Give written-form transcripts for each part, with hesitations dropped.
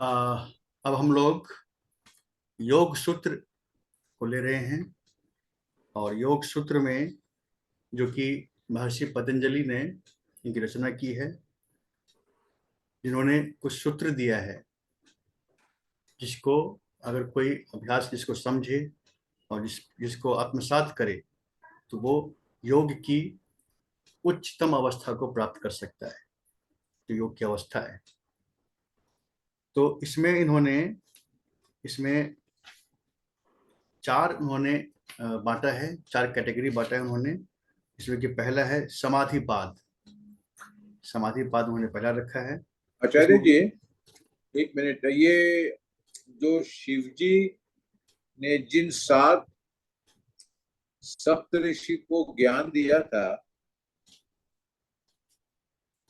अब हम लोग योग सूत्र को ले रहे हैं। और योग सूत्र में जो कि महर्षि पतंजलि ने इनकी रचना की है, जिन्होंने कुछ सूत्र दिया है जिसको अगर कोई अभ्यास जिसको समझे और जिसको आत्मसात करे तो वो योग की उच्चतम अवस्था को प्राप्त कर सकता है, जो योग की अवस्था है। तो इसमें चार उन्होंने बांटा है, चार कैटेगरी बांटा है उन्होंने। इसमें कि पहला है समाधिपाद। समाधिपाद उन्होंने पहला रखा है। आचार्य जी, एक मिनट। ये जो शिव जी ने जिन 7 सप्तऋषि को ज्ञान दिया था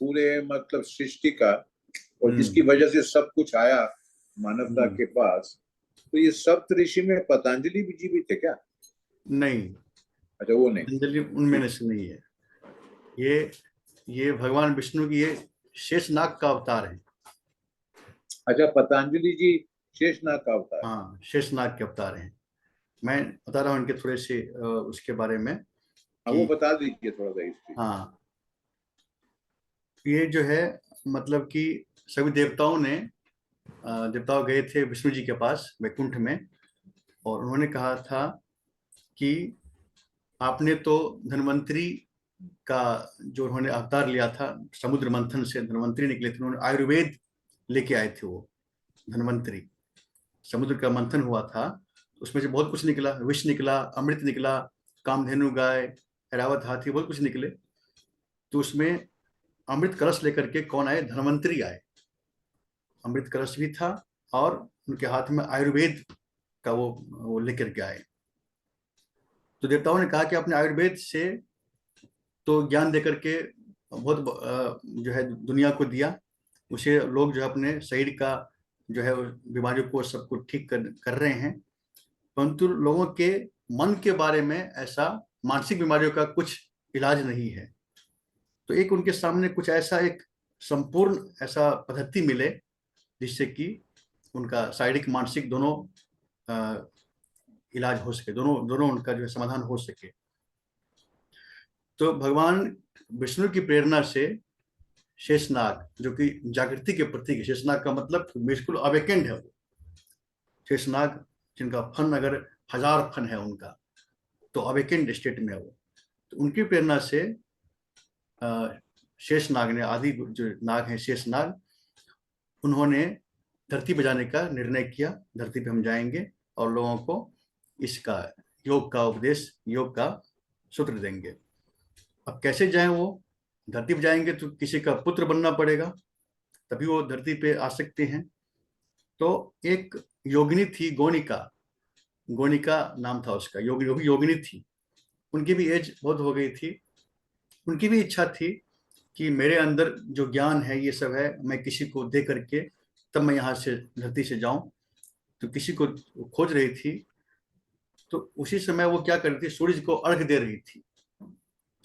पूरे मतलब सृष्टि का, और जिसकी वजह से सब कुछ आया मानवता के पास, तो ये सप्तऋषि में पतंजलि जी भी थे क्या? नहीं, अच्छा, वो नहीं। पतंजलि उनमें से नहीं है। ये भगवान विष्णु की ये शेषनाग का अवतार है। अच्छा, पतंजलि जी शेषनाग का अवतार। हाँ, शेषनाग के अवतार हैं। मैं बता रहा हूँ इनके थोड़े से उसके बारे में हाँ, वो कि बता दीजिए थोड़ा सा हिस्ट्री। हाँ, ये जो है मतलब कि सभी देवताओं ने देवताओं गए थे विष्णु जी के पास वैकुंठ में, और उन्होंने कहा था कि आपने तो धन्वंतरी का जो उन्होंने अवतार लिया था, समुद्र मंथन से धन्वंतरी निकले थे, उन्होंने आयुर्वेद लेके आए थे। वो धन्वंतरी, समुद्र का मंथन हुआ था, उसमें से बहुत कुछ निकला, विष निकला, अमृत निकला, कामधेनु गाय, ऐरावत हाथी, बहुत कुछ निकले। तो उसमें अमृत कलश लेकर के कौन आए? धन्वंतरी आए। अमृत कलश भी था और उनके हाथ में आयुर्वेद का वो लेकर के आए। तो देवताओं ने कहा कि अपने आयुर्वेद से तो ज्ञान देकर के बहुत जो है दुनिया को दिया, उसे लोग जो है अपने शरीर का जो है बीमारियों को सबको ठीक कर रहे हैं, परंतु लोगों के मन के बारे में ऐसा मानसिक बीमारियों का कुछ इलाज नहीं है। तो एक उनके सामने कुछ ऐसा एक संपूर्ण ऐसा पद्धति मिले जिससे कि उनका शारीरिक मानसिक दोनों इलाज हो सके, दोनों दोनों उनका जो है समाधान हो सके। तो भगवान विष्णु की प्रेरणा से शेषनाग, जो कि जागृति के प्रतीक है, शेषनाग का मतलब बिल्कुल अवेकेंड है वो। शेषनाग जिनका फन अगर 1000 फन है उनका, तो अवेकेंड स्टेट में है वो। तो उनकी प्रेरणा से शेषनाग ने, आदि जो नाग है शेषनाग, उन्होंने धरती पे जाने का निर्णय किया। धरती पे हम जाएंगे और लोगों को इसका योग का उपदेश, योग का सूत्र देंगे। अब कैसे जाएं? वो धरती पे जाएंगे तो किसी का पुत्र बनना पड़ेगा, तभी वो धरती पे आ सकते हैं। तो एक योगिनी थी, गोनिका, गोनिका नाम था उसका, योगिनी थी। उनकी भी एज बहुत हो गई थी। उनकी भी इच्छा थी कि मेरे अंदर जो ज्ञान है ये सब है, मैं किसी को दे करके तब मैं यहाँ से धरती से जाऊं। तो किसी को खोज रही थी। तो उसी समय वो क्या कर रही थी? सूरज को अर्घ दे रही थी।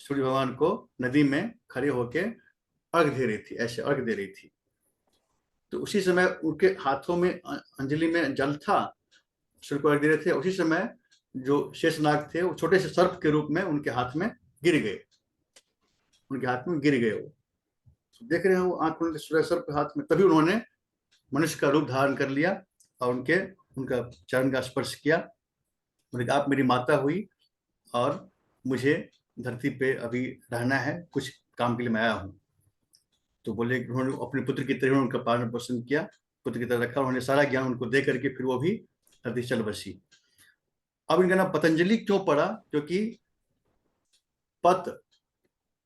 सूर्य भगवान को नदी में खड़े होके अर्घ दे रही थी, ऐसे अर्घ दे रही थी। तो उसी समय उनके हाथों में अंजलि में जल था, सूर्य को अर्घ दे रहे थे। उसी समय जो शेषनाग थे वो छोटे से सर्प के रूप में उनके हाथ में गिर गए, उनके हाथ में गिर गए। वो देख रहे हैं वो आंख उनके सर्प के हाथ में, तभी उन्होंने मनुष्य का रूप धारण कर लिया और उनका चरण का स्पर्श किया। उन्होंने कहा आप मेरी माता हुई और मुझे धरती पे अभी रहना है, कुछ काम के लिए मैं आया हूँ। तो बोले, उन्होंने अपने पुत्र की तरह उनका पालन पोषण किया, पुत्र की तरह रखा, उन्होंने सारा ज्ञान उनको दे करके फिर वो भी धरती चल बसी। अब इनका नाम पतंजलि क्यों पड़ा? क्योंकि पत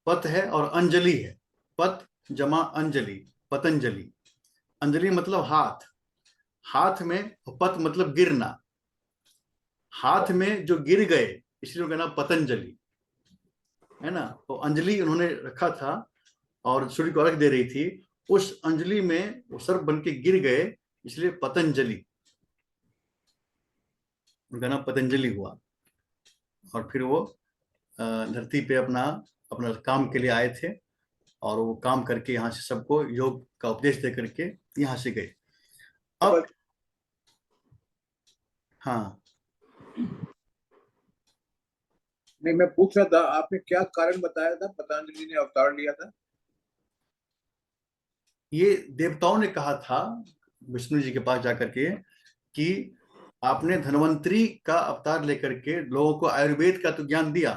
पत है और अंजलि है। पत जमा अंजलि, पतंजलि। अंजलि मतलब हाथ, हाथ में, पत मतलब गिरना, हाथ में जो गिर गए, इसलिए उनका नाम पतंजलि है ना। तो अंजलि उन्होंने रखा था और सूर्य को अर्घ दे रही थी, उस अंजलि में वो सर्प बन के गिर गए, इसलिए पतंजलि, उनका नाम पतंजलि हुआ। और फिर वो धरती पे अपना अपना काम के लिए आए थे, और वो काम करके यहाँ से सबको योग का उपदेश दे करके यहाँ से गए। अब हाँ, नहीं, मैं पूछ रहा था आपने क्या कारण बताया था पतंजलि ने अवतार लिया था? ये देवताओं ने कहा था विष्णु जी के पास जाकर के कि आपने धन्वंतरी का अवतार लेकर के लोगों को आयुर्वेद का तो ज्ञान दिया,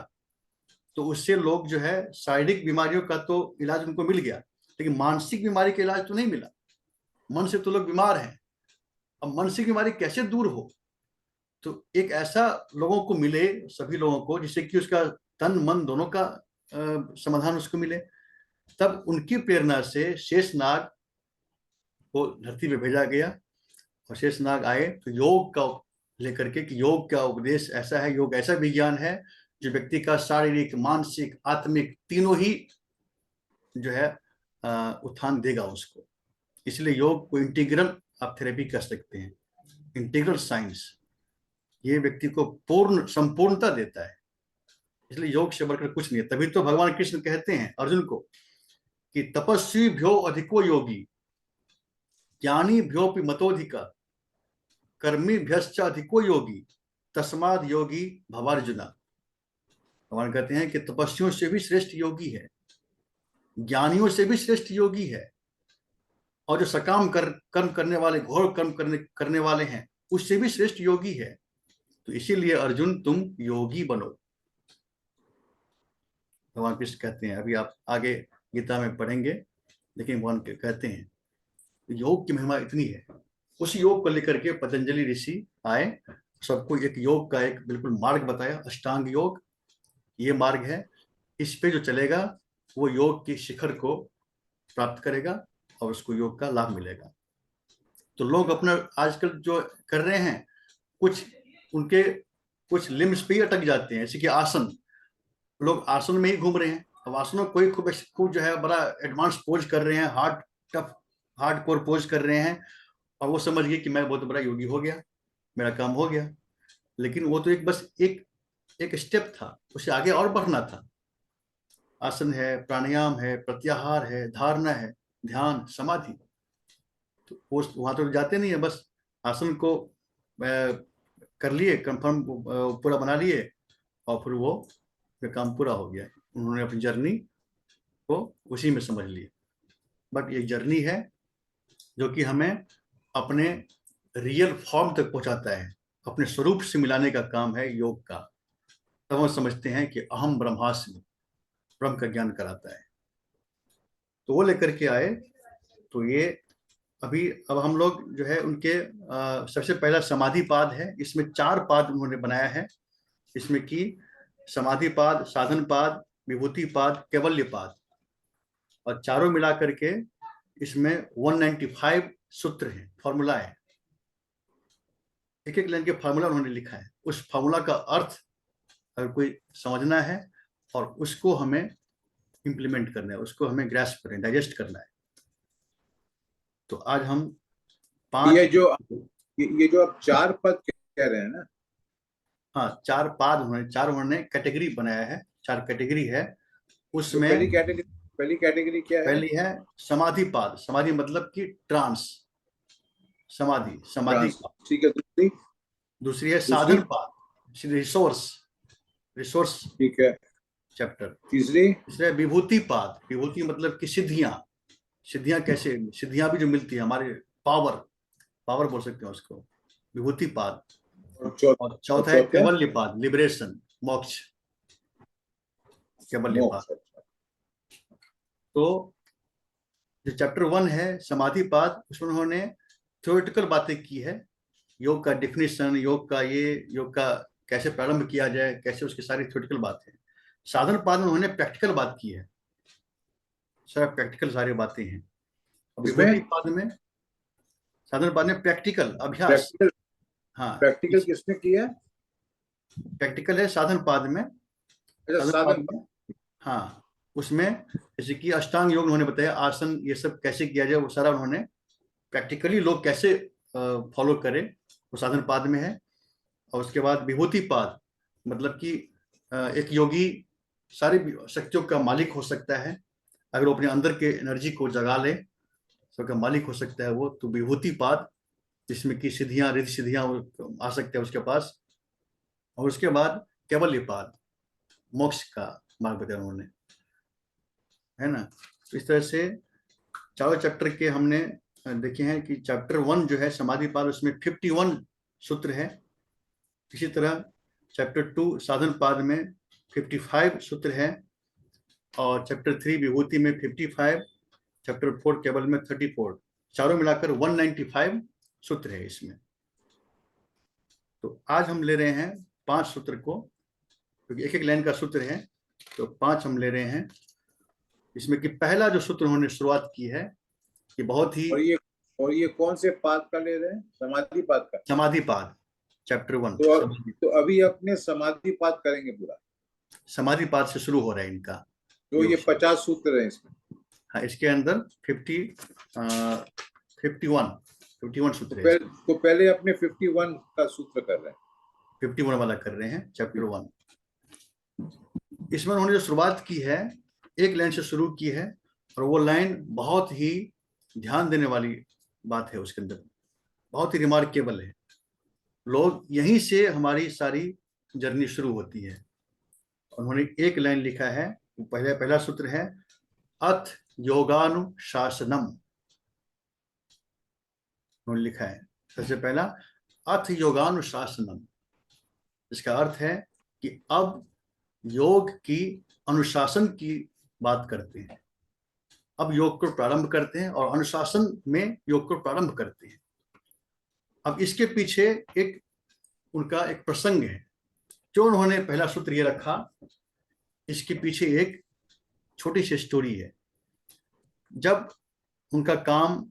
तो उससे लोग जो है शारीरिक बीमारियों का तो इलाज उनको मिल गया, लेकिन मानसिक बीमारी का इलाज तो नहीं मिला। मन से तो लोग बीमार हैं, अब मानसिक बीमारी कैसे दूर हो? तो एक ऐसा लोगों को मिले, सभी लोगों को, जिससे कि उसका तन मन दोनों का समाधान उसको मिले। तब उनकी प्रेरणा से शेषनाग को धरती पे भेजा गया, और शेषनाग आए तो योग का लेकर के कि योग का उपदेश ऐसा है, योग ऐसा विज्ञान है जो व्यक्ति का शारीरिक, मानसिक, आत्मिक तीनों ही जो है उत्थान देगा उसको। इसलिए योग को इंटीग्रल आप थेरेपी कर सकते हैं, इंटीग्रल साइंस। ये व्यक्ति को पूर्ण संपूर्णता देता है, इसलिए योग से बढ़कर कुछ नहीं है। तभी तो भगवान कृष्ण कहते हैं अर्जुन को कि तपस्वी भ्यो अधिको योगी, ज्ञानी भ्योपि मतोधिका, कर्मी भ्यश्च अधिको योगी, तस्माद योगी भवार्जुना। भगवान कहते हैं कि तपस्वियों से भी श्रेष्ठ योगी है, ज्ञानियों से भी श्रेष्ठ योगी है, और जो सकाम कर्म करने वाले, घोर कर्म करने वाले हैं, उससे भी श्रेष्ठ योगी है। तो इसीलिए अर्जुन तुम योगी बनो, भगवान कृष्ण कहते हैं। अभी आप आगे गीता में पढ़ेंगे, लेकिन भगवान कहते हैं योग की महिमा इतनी है। उस योग को लेकर के पतंजलि ऋषि आए, सबको एक योग का एक बिल्कुल मार्ग बताया, अष्टांग योग ये मार्ग है, इस पे जो चलेगा वो योग की शिखर को प्राप्त करेगा और उसको योग का लाभ मिलेगा। तो लोग अपना आजकल जो कर रहे हैं, कुछ उनके कुछ लिम्स पे ही अटक जाते हैं, जैसे कि आसन, लोग आसन में ही घूम रहे हैं। अब आसनों कोई खूब जो है बड़ा एडवांस पोज कर रहे हैं, hard tough hard core pose कर रहे हैं, और वो समझ गए कि मैं बहुत बड़ा योगी हो गया, मेरा काम हो गया। लेकिन वो तो एक बस एक स्टेप था, उससे आगे और बढ़ना था। आसन है, प्राणायाम है, प्रत्याहार है, धारणा है, ध्यान, समाधि। तो वो वहां तो जाते नहीं है, बस आसन को कर लिए, कंफर्म पूरा बना लिए, और फिर वो काम पूरा हो गया। उन्होंने अपनी जर्नी को उसी में समझ लिया। बट ये जर्नी है जो कि हमें अपने रियल फॉर्म तक पहुंचाता है, अपने स्वरूप से मिलाने का काम है योग का। तब हम समझते हैं कि अहम ब्रह्मास्मि, ब्रह्म का ज्ञान कराता है। तो वो लेकर के आए। तो ये अभी अब हम लोग जो है उनके सबसे पहला समाधि पाद है, इसमें 4 पाद उन्होंने बनाया है, इसमें कि समाधि पाद, साधन पाद, विभूति पाद, कैवल्य पाद, और चारों मिला करके इसमें 195 सूत्र हैं, फॉर्मूला है। एक एक लाइन के फार्मूला उन्होंने लिखा है। उस फार्मूला का अर्थ अगर कोई समझना है और उसको हमें इंप्लीमेंट करना है, उसको हमें ग्रास्प करना है, डाइजेस्ट करना है। तो आज हम 5 ये जो आप 4 पद कह रहे हैं ना, हाँ 4 पाद उन्होंने कैटेगरी बनाया है, 4 कैटेगरी है तो उसमें। पहली कैटेगरी क्या है? पहली है समाधि पाद, समाधि मतलब कि ट्रांस, समाधि, समाधि ट्रांस, का। ठीक है। दूसरी? दूसरी है दूसरी? साधन पाद, रिसोर्स, रिसोर्स ठीक है। चैप्टर। तीसरी? तीसरा है विभूति पाद, विभूति मतलब कि सिद्धियां, सिद्धियां कैसे, सिद्धियां भी जो मिलती है हमारे, पावर, पावर बोल सकते हैं उसको, विभूति पाद। और और चौथा है चौथा? कैवल्य पाद, लिबरेशन, मोक्ष, कैवल्य पाद। मोक्ष। तो जो चैप्टर 1 है समाधि पाद, उसमें उन्होंने थ्योरेटिकल बातें की है, योग का डिफिनेशन, योग का कैसे प्रारंभ किया जाए, कैसे, उसकी सारी थ्योरेटिकल बातें। साधन पाद में उन्होंने प्रैक्टिकल बात की है, सारा प्रैक्टिकल सारी बातें हैं। और विभूति इसमें पाद में, साधन पाद में प्रैक्टिकल अभ्यास। प्रैक्टिकल, हाँ, प्रैक्टिकल किसने किया? प्रैक्टिकल है साधन पाद में। अच्छा, साधन पाद साधन। में, हाँ, उसमें जैसे कि अष्टांग योग उन्होंने बताया, आसन ये सब कैसे किया जाए, वो सारा उन्होंने प्रैक्टिकली लोग कैसे फॉलो करें, वो साधन पाद में है। और उसके बाद विभूति पाद मतलब कि एक योगी सारी शक्तियों का मालिक हो सकता है, अगर वो अपने अंदर के एनर्जी को जगा ले, सबका मालिक हो सकता है वो। तो विभूति पाद जिसमें कि सिद्धियां, रिद्धि सिद्धियां आ सकते हैं उसके पास। और उसके बाद कैवल्यपाद, मोक्ष का मार्ग बताया उन्होंने, है ना। तो इस तरह से चारों चैप्टर के हमने देखे हैं कि चैप्टर 1 जो है समाधिपाद, उसमें 51 सूत्र है। इसी तरह चैप्टर 2 साधन पाद में 55 सूत्र है, और चैप्टर 3 विभूति में 55, चैप्टर 4 केवल में 34, चारों मिलाकर 195 सूत्र है इसमें। तो आज हम ले रहे हैं 5 सूत्र को, क्योंकि एक एक लाइन का सूत्र है, तो 5 हम ले रहे हैं। इसमें कि पहला जो सूत्र उन्होंने शुरुआत की है कि बहुत ही, और ये कौन से पाद का ले रहे हैं? समाधि पाद का। समाधिपाद, चैप्टर 1 तो समाधि, तो अभी अपने समाधि पाद करेंगे पूरा। समाधिपाद से शुरू हो रहा है इनका तो ये योग। 50 सूत्र है इसमें। हाँ, इसके अंदर 51 सूत्र है। तो पहले अपने 51 का सूत्र कर रहे हैं। 51 वाला कर रहे हैं, चैप्टर 1। इसमें उन्होंने जो शुरुआत की है, एक लाइन से शुरू की है, और वो लाइन बहुत ही ध्यान देने वाली बात है उसके अंदर, बहुत ही रिमार्केबल है। लोग यहीं से हमारी सारी जर्नी शुरू होती है। उन्होंने एक लाइन लिखा है, पहला सूत्र है अथ योगानुशासनम। उन्होंने लिखा है सबसे पहला अथ योगानुशासनम, इसका अर्थ है कि अब योग की अनुशासन की बात करते हैं। अब योग को प्रारंभ करते हैं और अनुशासन में योग को प्रारंभ करते हैं। अब इसके पीछे एक उनका एक प्रसंग है, जो उन्होंने पहला सूत्र ये रखा। इसके पीछे एक छोटी सी स्टोरी है। जब उनका काम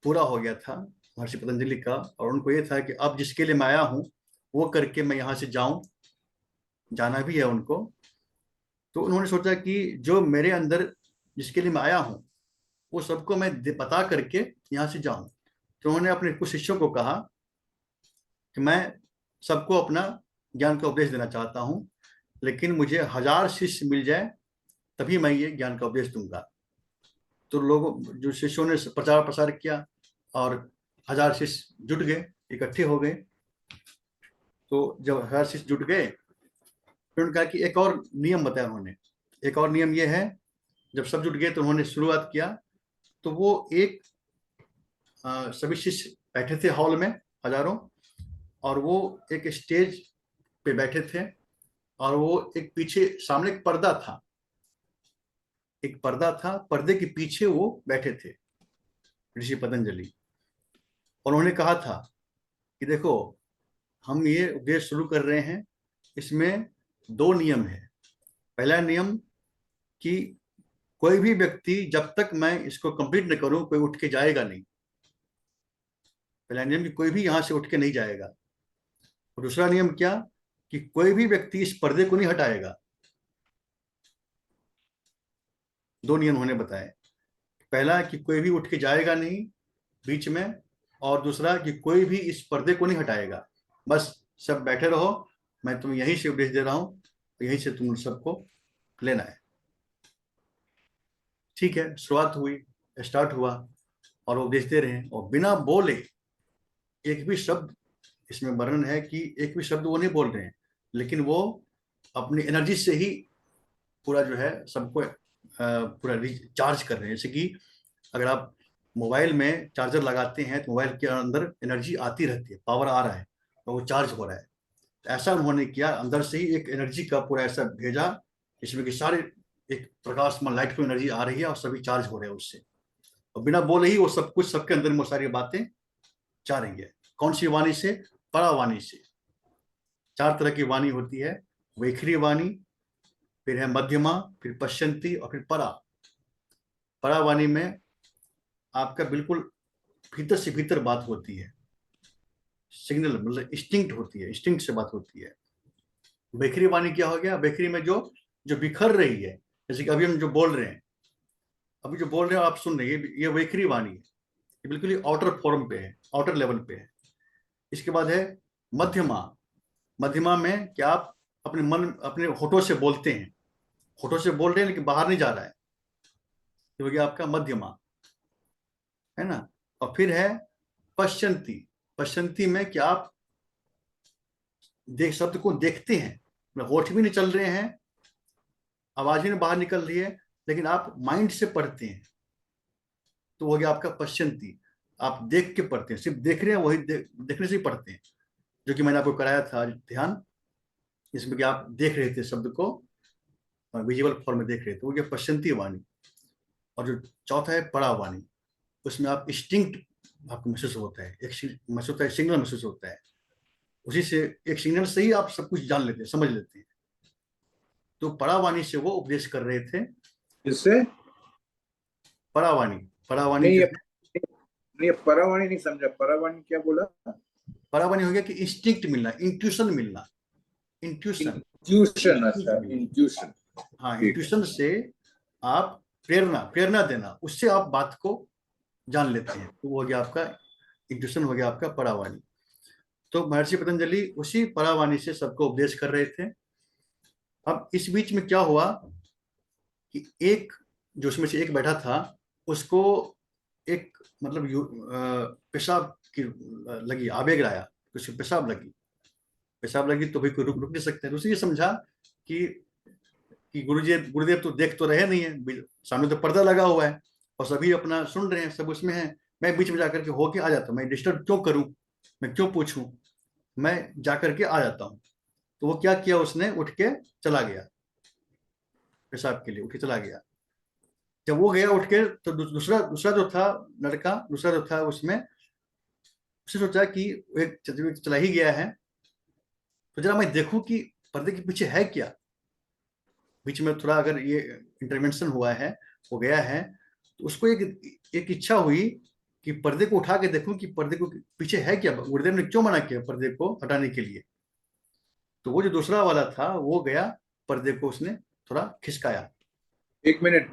पूरा हो गया था महर्षि पतंजलि का, और उनको ये था कि अब जिसके लिए मैं आया हूं वो करके मैं यहां से जाऊं, जाना भी है उनको। तो उन्होंने सोचा कि जो मेरे अंदर जिसके लिए मैं आया हूं वो सबको मैं बता करके यहाँ से जाऊं। तो उन्होंने अपने कुछ शिष्यों को कहा कि मैं सबको अपना ज्ञान का उपदेश देना चाहता हूं, लेकिन मुझे 1000 शिष्य मिल जाए तभी मैं ये ज्ञान का उपदेश दूंगा। तो लोगों, जो शिष्यों ने प्रचार प्रसार किया और 1000 शिष्य जुट गए, इकट्ठे हो गए। तो जब 1000 शिष्य जुट गए, फिर उन्होंने कहा कि एक और नियम बताया उन्होंने। एक और नियम ये है, जब सब जुट गए तो उन्होंने शुरुआत किया, तो वो एक सभी शिष्य बैठे थे हॉल में, हजारों, और वो एक स्टेज पे बैठे थे, और वो एक पीछे सामने एक पर्दा था, एक पर्दा था, पर्दे के पीछे वो बैठे थे ऋषि पतंजलि। और उन्होंने कहा था कि देखो, हम ये उपदेश शुरू कर रहे हैं, इसमें 2 नियम है। पहला नियम कि कोई भी व्यक्ति जब तक मैं इसको कंप्लीट न करूं कोई उठ के जाएगा नहीं। पहला नियम कि कोई भी यहां से उठ के नहीं जाएगा। और दूसरा नियम क्या, कि कोई भी व्यक्ति इस पर्दे को नहीं हटाएगा। 2 नियम उन्होंने बताए। पहला कि कोई भी उठ के जाएगा नहीं बीच में, और दूसरा कि कोई भी इस पर्दे को नहीं हटाएगा। बस सब बैठे रहो, मैं तुम्हें यहीं से उपदेश दे रहा हूं, तो यहीं से तुम सबको लेना है। ठीक है, शुरुआत हुई, स्टार्ट हुआ, और वो उपदेश दे रहे हैं, और बिना बोले एक भी शब्द, इसमें वर्णन है कि एक भी शब्द वो नहीं बोल रहे हैं, लेकिन वो अपनी एनर्जी से ही पूरा जो है सबको पूरा रिचार्ज कर रहे हैं। जैसे कि अगर आप मोबाइल में चार्जर लगाते हैं तो मोबाइल के अंदर एनर्जी आती रहती है, पावर आ रहा है और वो चार्ज हो रहा है। तो ऐसा उन्होंने किया, अंदर से ही एक एनर्जी का पूरा ऐसा भेजा, जिसमें कि सारे एक प्रकाशमान लाइट को एनर्जी आ रही है और सभी चार्ज हो रहे हैं उससे, और बिना बोले ही वो सब कुछ सबके अंदर वो सारी बातें जा रही है। कौन सी वाणी से? परावाणी से। 4 तरह की वाणी होती है, वैखरी वाणी, फिर है मध्यमा, फिर पश्चंती, और फिर परा। परावाणी में आपका बिल्कुल भीतर से भीतर बात होती है, सिग्नल मतलब इंस्टिंक्ट होती है, इंस्टिंक्ट से बात होती है। वैखरी वाणी क्या हो गया? वैखरी में जो जो बिखर रही है, जैसे कि अभी हम जो बोल रहे हैं, अभी जो बोल रहे हैं आप सुन रहे हैं, ये वैखरी वाणी है, ये बिल्कुल ही आउटर फॉर्म पे है, आउटर लेवल पे है। इसके बाद है मध्यमा। मध्यमा में क्या आप अपने मन, अपने होठों से बोलते हैं, होठों से बोल रहे हैं लेकिन बाहर नहीं जा रहा है, ये हो गया आपका मध्यमा, है ना। और फिर है पश्चंती। पश्चंती में कि आप शब्द को देखते हैं, होठ भी नहीं चल रहे हैं, आवाज भी नहीं बाहर निकल रही है, लेकिन आप माइंड से पढ़ते हैं, तो वो हो गया आपका पश्चंती। आप देख के पढ़ते हैं, सिर्फ देख रहे हैं, वही देखने से ही पढ़ते हैं, जो कि मैंने आपको कराया था ध्यान, इसमें कि आप देख रहे थे शब्द को, विजुअल फॉर्म में देख रहे थे, वो गया पश्चंती वाणी। और जो चौथा है परा वाणी, उसमें आप इंस्टिंक्ट आपको महसूस होता है, एक महसूस होता है, सिग्नल महसूस होता है, उसी से एक सिग्नल से ही आप सब कुछ जान लेते हैं, समझ लेते हैं। तो परावाणी से वो उपदेश कर रहे थे। इससे परावाणी, परावाणी नहीं, जो ये है, नहीं, परावाणी नहीं समझा, परावाणी क्या बोला? परावाणी हो गया कि इंस्टिंक्ट मिलना, इंट्यूशन मिलना, इंट्यूशन, इंट्यूशन, इंस्टिंक्ट अच्छा, मिलना। इंट्यूशन। हाँ, ठीक है। इंट्यूशन से आप प्रेरणा प्रेरणा देना, उससे आप बात को जान लेते हैं, तो वो हो गया आपका इंट्यूशन, हो गया आपका परावाणी। तो महर्षि पतंजलि उसी परावाणी से सबको उपदेश कर रहे थे। अब इस बीच में क्या हुआ कि एक, जो उसमें से एक बैठा था, उसको एक मतलब पेशाब की लगी, आवेग आया, उसको पेशाब लगी, पेशाब लगी तो भी कोई रुक रुक नहीं सकते, तो उसे ये समझा कि गुरुजी, गुरुदेव तो देख तो रहे नहीं है, सामने तो पर्दा लगा हुआ है और सभी अपना सुन रहे हैं, सब उसमें है, मैं बीच में जाकर के होके आ जाता हूँ, मैं डिस्टर्ब क्यों करूं, मैं क्यों पूछूं, मैं जाकर के आ जाता हूँ। तो वो क्या किया, उसने उठ के चला गया, पेशाब के लिए उठ के चला गया। जब वो गया उठ के, तो दूसरा दूसरा जो था लड़का, दूसरा जो था, उसमें उसने सोचा कि एक चला ही गया है, तो जरा मैं देखूं कि पर्दे के पीछे है क्या। बीच में थोड़ा अगर ये इंटरवेंशन हुआ है, हो गया है, तो उसको एक इच्छा हुई कि पर्दे को उठा के देखूं कि पर्दे को पीछे है क्या, गुरुदेव ने क्यों मना किया पर्दे को हटाने के लिए। तो वो जो दूसरा वाला था वो गया, पर्दे को उसने थोड़ा खिसकाया। 1 मिनट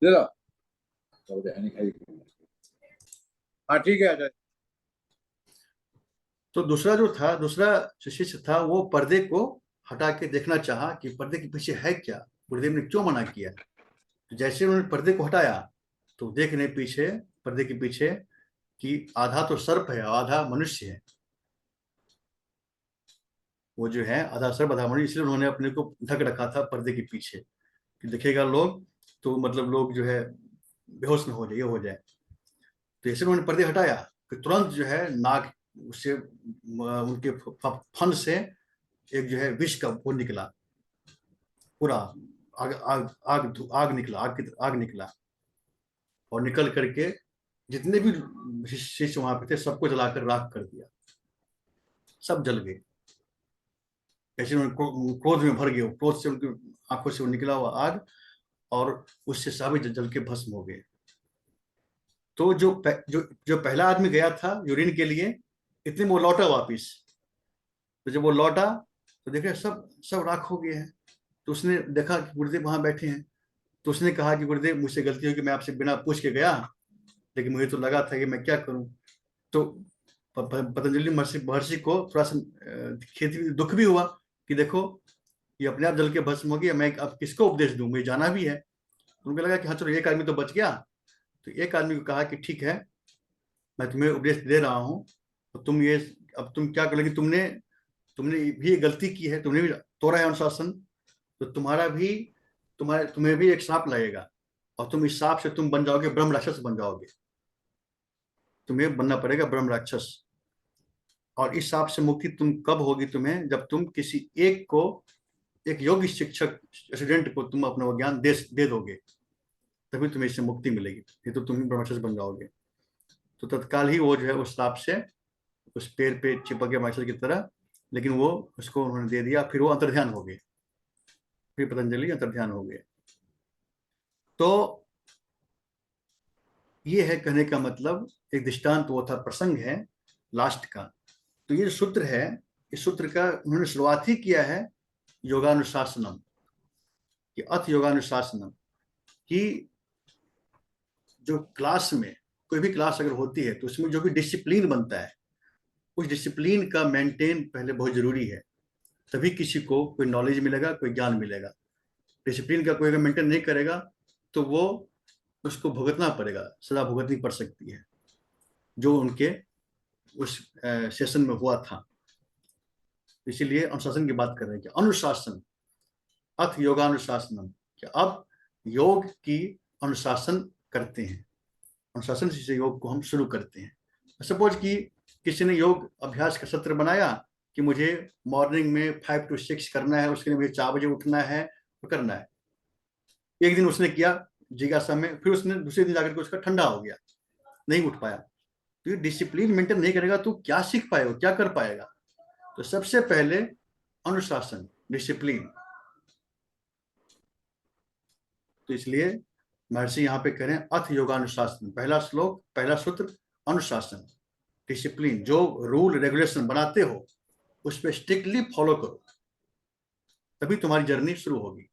दे दो। हो गया, नहीं खाई। हाँ ठीक है, आ जाए। तो दूसरा जो था, दूसरा जो शिष्य था, वो पर्दे को हटा के देखना चाहा कि पर्दे के पीछे है क्या, गुरुदेव ने क्यों मना किया। तो जैसे उन्होंने पर्दे को हटाया, तो देखने पीछे, पर्दे के पीछे, कि आधा तो सर्प है, आधा मनुष्य है, वो जो है आधा सर्प आधा मनुष्य, इसलिए उन्होंने अपने को ढक रखा था पर्दे के पीछे, कि दिखेगा लोग तो मतलब लोग जो है बेहोश न हो जाए, ये हो जाए। तो इसलिए उन्होंने पर्दे हटाया कि तुरंत जो है नाक उससे उनके फन से एक जो है विष का वो निकला, पूरा आग आग आग आग निकला, आग निकला, और निकल करके जितने भी शिष्य वहां पे थे सबको जलाकर राख कर दिया, सब जल गए। ऐसे उन्होंने क्रोध में भर गए, क्रोध से उनकी आंखों से वो निकला हुआ आग, और उससे सभी जल के भस्म हो गए। तो जो पहला आदमी गया था यूरिन के लिए, इतने में वो लौटा वापिस। तो जब वो लौटा तो देखा सब सब राख हो गए हैं। तो उसने देखा कि गुरुदेव वहां बैठे हैं, तो उसने कहा कि गुरुदेव मुझसे गलती हुई कि मैं आपसे बिना पूछ के गया, लेकिन मुझे तो लगा था कि मैं क्या करूं। तो पतंजलि महर्षि महर्षि को थोड़ा सा खेती दुख भी हुआ कि देखो ये अपने आप जल के भस्म हो गया, मैं अब किसको उपदेश दूं, मुझे जाना भी है। तो उनको लगा कि हाँ चलो एक आदमी तो बच गया। तो एक आदमी को कहा कि ठीक है, मैं तुम्हें उपदेश दे रहा हूँ, तो तुम ये, अब तुम क्या करोगे, तुमने तुमने भी ये गलती की है, तुमने भी तोड़ा है अनुशासन, तो तुम्हारा भी, तुम्हें भी एक सांप लगेगा, और तुम इस सांप से तुम बन जाओगे, ब्रह्म राक्षस बन जाओगे, तुम्हें बनना पड़ेगा ब्रह्म राक्षस। और इस सांप से मुक्ति तुम कब होगी, तुम्हें जब तुम किसी एक को, एक योग्य शिक्षक स्टूडेंट को तुम अपना वो ज्ञान दे दोगे, तभी तुम्हें इससे मुक्ति मिलेगी, नहीं तो तुम ही ब्रह्म राक्षस बन जाओगे। तो तत्काल ही वो जो है उस सांप से, उस पेड़ पे चिपक गया माइसल की तरह, लेकिन वो उसको उन्होंने दे दिया, फिर वो अंतर्ध्यान हो गए, फिर पतंजलि अंतर्ध्यान हो गए। तो ये है कहने का मतलब, एक दृष्टांत वो था, प्रसंग है लास्ट का। तो ये जो सूत्र है, इस सूत्र का उन्होंने शुरुआत ही किया है योगानुशासनम, कि अथ योगानुशासनम, कि जो क्लास में, कोई भी क्लास अगर होती है तो उसमें जो भी डिसिप्लिन बनता है, उस डिसिप्लिन का मेंटेन पहले बहुत जरूरी है, तभी किसी को कोई नॉलेज मिलेगा, कोई ज्ञान मिलेगा। डिसिप्लिन का कोई अगर मेंटेन नहीं करेगा तो वो, उसको भुगतना पड़ेगा, सजा भुगतनी पड़ सकती है। जो उनके उस सेशन में हुआ था। इसीलिए अनुशासन की बात कर रहे हैं कि अनुशासन, अथ योगानुशासनम, कि अब योग की अनुशासन करते हैं, अनुशासन से योग को हम शुरू करते हैं। सपोज कि किसी ने योग अभ्यास का सत्र बनाया कि मुझे मॉर्निंग में 5 to 6 करना है, उसके लिए मुझे 4 बजे उठना है और करना है। एक दिन उसने किया जिज्ञासा में, फिर उसने दूसरे दिन जाकर के उसका ठंडा हो गया, नहीं उठ पाया। तो ये डिसिप्लिन मेंटेन नहीं करेगा तो क्या सीख पाएगा, क्या कर पाएगा? तो सबसे पहले अनुशासन, डिसिप्लिन। तो इसलिए महर्षि यहाँ पे कह रहे हैं अथ योगानुशासन, पहला श्लोक, पहला सूत्र अनुशासन, डिसिप्लिन। जो रूल रेगुलेशन बनाते हो उस पर स्ट्रिक्टली फॉलो करो, तभी तुम्हारी जर्नी शुरू होगी।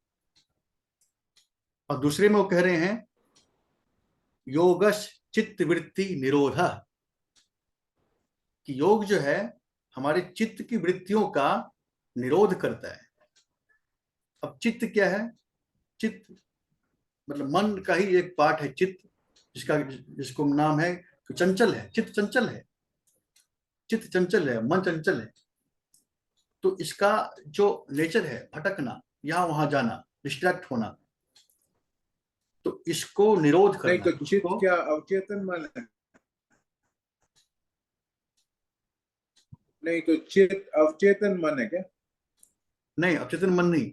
और दूसरे में वो कह रहे हैं योगश चित्त वृत्ति निरोध, कि योग जो है हमारे चित्त की वृत्तियों का निरोध करता है। अब चित्त क्या है? चित्त मतलब मन का ही एक पार्ट है चित्त, जिसको नाम है चंचल है, चित्त चंचल है, चित्त चंचल है, मन चंचल है। तो इसका जो नेचर है भटकना, यहां वहां जाना, डिस्ट्रैक्ट होना, तो इसको निरोध नहीं करना, तो चित्त इसको। क्या अवचेतन मन है? नहीं तो चित्त अवचेतन मन है क्या? नहीं, अचेतन मन नहीं,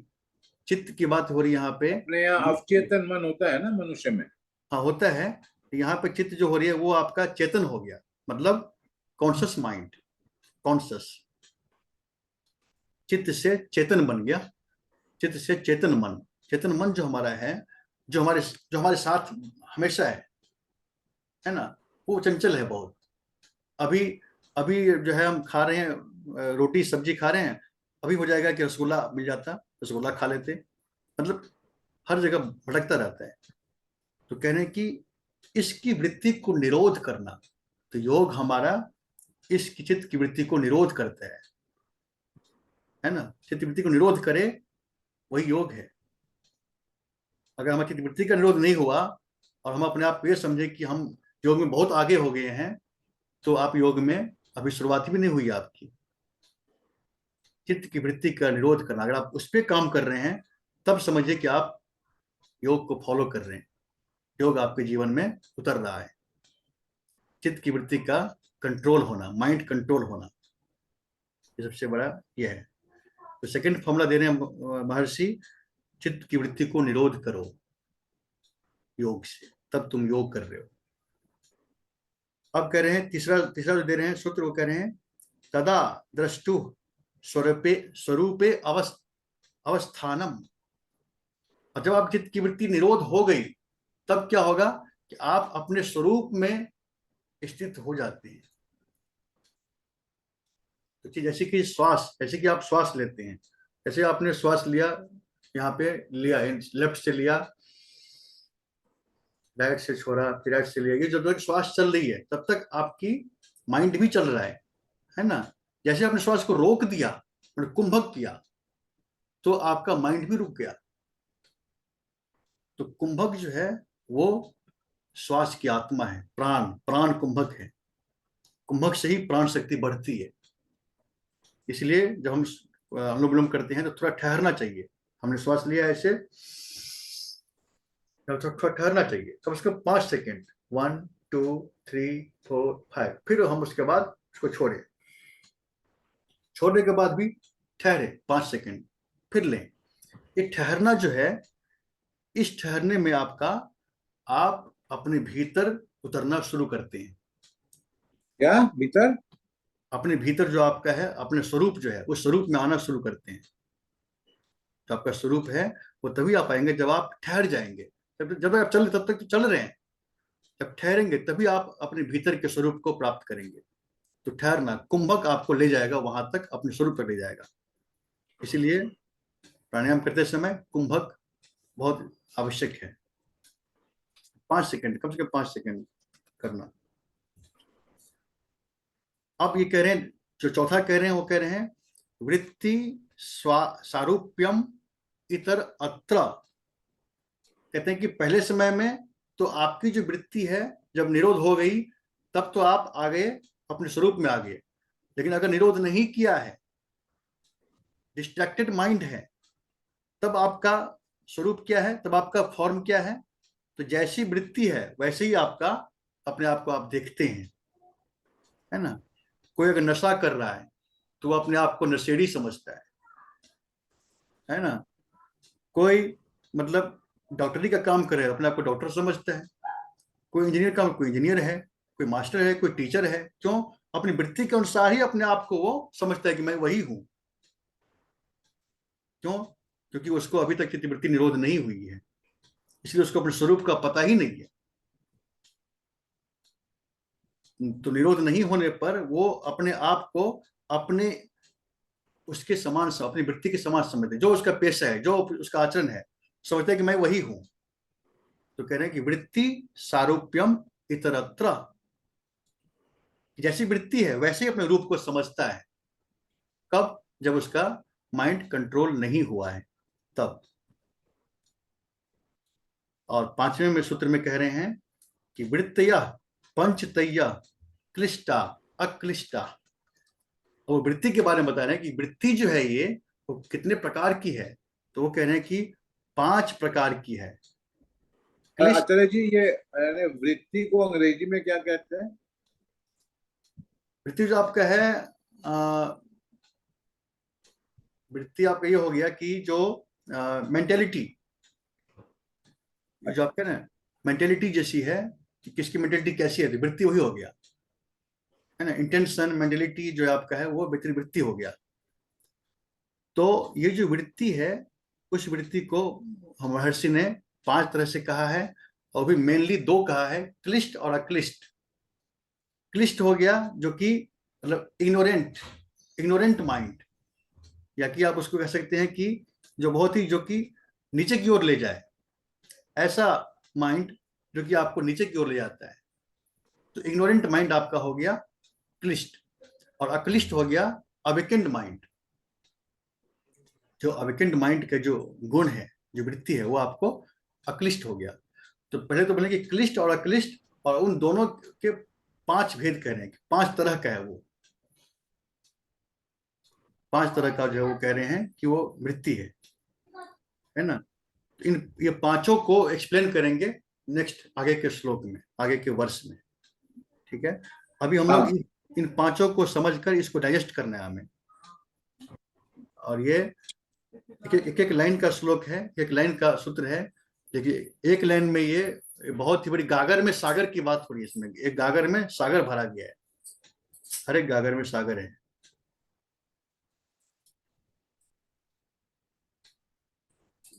चित्त की बात हो रही है यहाँ पे। अपने यहाँ अवचेतन मन होता है ना मनुष्य में। हाँ होता है, यहाँ पे चित्त जो हो रही है वो आपका चेतन हो गया, मतलब कॉन्शियस माइंड, कॉन्शियस। चित्त से चेतन बन गया, चित्त से चेतन मन। चेतन मन जो हमारा है, जो हमारे साथ हमेशा है ना, वो चंचल है बहुत। अभी अभी जो है हम खा रहे हैं, रोटी सब्जी खा रहे हैं, अभी हो जाएगा कि रसगुल्ला मिल जाता, रसगुल्ला खा लेते। मतलब हर जगह भटकता रहता है। तो कह रहे हैं कि इसकी वृत्ति को निरोध करना, तो योग हमारा इस चित्त की वृत्ति को निरोध करता है ना। चित्त वृत्ति को निरोध करे वही योग है। अगर हमारी चित्त वृत्ति का निरोध नहीं हुआ और हम अपने आप को ये समझे कि हम योग में बहुत आगे हो गए हैं, तो आप योग में अभी शुरुआत भी नहीं हुई आपकी। चित्त की वृत्ति का निरोध करना, अगर आप उस पर काम कर रहे हैं तब समझिए कि आप योग को फॉलो कर रहे हैं, योग आपके जीवन में उतर रहा है। चित्त की वृत्ति का कंट्रोल होना, माइंड कंट्रोल होना, ये सबसे बड़ा ये है। तो सेकंड फॉर्मूला दे रहे हैं महर्षि, चित्त की वृत्ति को निरोध करो योग से, तब तुम योग कर रहे हो। अब कह रहे हैं तीसरा तीसरा जो दे रहे हैं सूत्र, वो कह रहे हैं तदा द्रष्टु स्वरूपे स्वरूपे अवस्थानम। और जब आप चित्त की वृत्ति निरोध हो गई तब क्या होगा कि आप अपने स्वरूप में स्थित हो जाते हैं। तो जैसे कि श्वास, जैसे कि आप श्वास लेते हैं, जैसे आपने श्वास लिया, यहाँ पे लिया, लेफ्ट से लिया, राइट से छोड़ा, फिर राइट से लिया, ये जब तक श्वास चल रही है तब तक आपकी माइंड भी चल रहा है ना। जैसे आपने श्वास को रोक दिया, कुंभक किया, तो आपका माइंड भी रुक गया। तो कुंभक जो है वो श्वास की आत्मा है, प्राण, प्राण कुंभक है। कुंभक से ही प्राण शक्ति बढ़ती है। इसलिए जब हम अनुलोम विलोम करते हैं तो थोड़ा ठहरना चाहिए। हमने श्वास लिया ऐसे, थोड़ा ठहरना चाहिए, कम से कम 5 सेकेंड, 1 2 3 4 5, फिर हम उसके बाद उसको छोड़े, छोड़ने के बाद भी ठहरे 5 सेकेंड, फिर लें। ये ठहरना जो है, इस ठहरने में आप अपने भीतर उतरना शुरू करते हैं। क्या भीतर? अपने भीतर जो आपका है, अपने स्वरूप जो है, उस स्वरूप में आना शुरू करते हैं। जो आपका स्वरूप है वो तभी आ पाएंगे जब आप ठहर जाएंगे। जब तक आप चल रहे तब तक तो चल रहे हैं, जब ठहरेंगे तभी आप अपने भीतर के स्वरूप को प्राप्त करेंगे। तो ठहरना, कुंभक आपको ले जाएगा वहां तक, अपने स्वरूप तक ले जाएगा। इसीलिए प्राणायाम करते समय कुंभक बहुत आवश्यक है। 5 सेकेंड, कम से कम 5 सेकेंड करना। अब ये कह रहे हैं, जो चौथा कह रहे हैं वो कह रहे हैं वृत्ति सारूप्यम इतर अत्र। कहते हैं कि पहले समय में तो आपकी जो वृत्ति है जब निरोध हो गई तब तो आप आ गए, अपने स्वरूप में आ गए। लेकिन अगर निरोध नहीं किया है, डिस्ट्रैक्टेड माइंड है, तब आपका स्वरूप क्या है, तब आपका फॉर्म क्या है? तो जैसी वृत्ति है वैसे ही आपका अपने आप को आप देखते हैं, है ना। कोई अगर नशा कर रहा है तो वो अपने आप को नशेड़ी समझता है ना। कोई मतलब डॉक्टरी का काम करे, अपने आप को डॉक्टर समझता है। कोई इंजीनियर का, कोई इंजीनियर है, कोई मास्टर है, कोई टीचर है। क्यों? अपनी वृत्ति के अनुसार ही अपने आप को वो समझता है कि मैं वही हूं। क्यों? क्योंकि उसको अभी तक की वृत्ति निरोध नहीं हुई है, इसलिए उसको अपने स्वरूप का पता ही नहीं है। तो निरोध नहीं होने पर वो अपने आप को अपने उसके समान, अपनी वृत्ति के समान समझते, जो उसका पेशा है, जो उसका आचरण है, समझते हैं कि मैं वही हूं। तो कह रहे हैं कि वृत्ति सारूप्यम इतरत्र, जैसी वृत्ति है वैसे ही अपने रूप को समझता है। कब? जब उसका माइंड कंट्रोल नहीं हुआ है तब। और पांचवें में सूत्र में कह रहे हैं कि वृत्तया पंचतया क्लिष्टा अक्लिष्टा। वो वृत्ति के बारे में बता रहे हैं कि वृत्ति जो है ये वो कितने प्रकार की है। तो वो कह रहे हैं कि 5 प्रकार की है। क्लिष्ट आचार्य जी, ये यानी वृत्ति को अंग्रेजी में क्या कहते हैं? वृत्ति जो आपका है, वृत्ति आपका ये हो गया कि जो मेंटेलिटी, जो आपका ना मेंटेलिटी जैसी है, कि किसकी मेंटेलिटी कैसी है, तो वृत्ति वही हो गया, है ना। इंटेंशन मेंटेलिटी जो आपका है वो वृत्ति हो गया। तो ये जो वृत्ति है, उस वृत्ति को हम महर्षि ने 5 तरह से कहा है, और भी मेनली 2 कहा है, क्लिष्ट और अक्लिष्ट। क्लिष्ट हो गया जो कि मतलब इग्नोरेंट, इग्नोरेंट माइंड, या कि आप उसको कह सकते हैं कि जो बहुत ही, जो कि नीचे की ओर ले जाए, ऐसा माइंड जो कि आपको नीचे की ओर ले जाता है। तो इग्नोरेंट माइंड आपका हो गया क्लिष्ट। और अक्लिष्ट हो गया अवेकेंड माइंड। जो अवेकेंड माइंड का जो गुण है, जो वृत्ति है, वो आपको अक्लिष्ट हो गया। तो पहले तो बोले कि क्लिष्ट और अक्लिष्ट, और उन दोनों के 5 भेद कह रहे हैं, 5 तरह का है वो। 5 तरह का जो है वो कह रहे हैं कि वो वृत्ति है ना। इन ये पांचों को एक्सप्लेन करेंगे नेक्स्ट, आगे के श्लोक में, आगे के वर्ष में। ठीक है। अभी हम लोग हाँ। इन पांचों को समझकर इसको डाइजेस्ट करना है हमें। और ये एक एक लाइन का श्लोक है, एक लाइन का सूत्र है। देखिए, एक लाइन में ये बहुत ही बड़ी गागर में सागर की बात हो रही है। इसमें एक गागर में सागर भरा गया है, हर एक गागर में सागर है।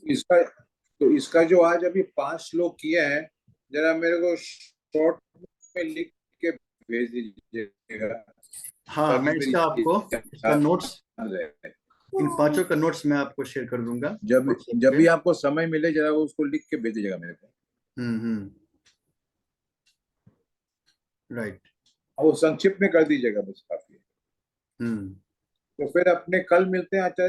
इसका तो इसका जो आज अभी 5 श्लोक किए हैं, जरा मेरे को शॉर्ट में लिख के भेज दीजिएगा, हाँ, ताकि मैं मेरी इसका आपको, इसका नोट्स, याद रहे। इन पांचों का नोट्स मैं आपको शेयर कर दूंगा जब व्हाट्सएप जब पे। भी आपको समय मिले जरा वो उसको लिख के भेज दीजिएगा मेरे को। हम्म। राइट। और वो संक्षिप्त में कर दीजिएगा, बस काफी है। हम्म। तो फिर अपने कल मिलते हैं आचार्य।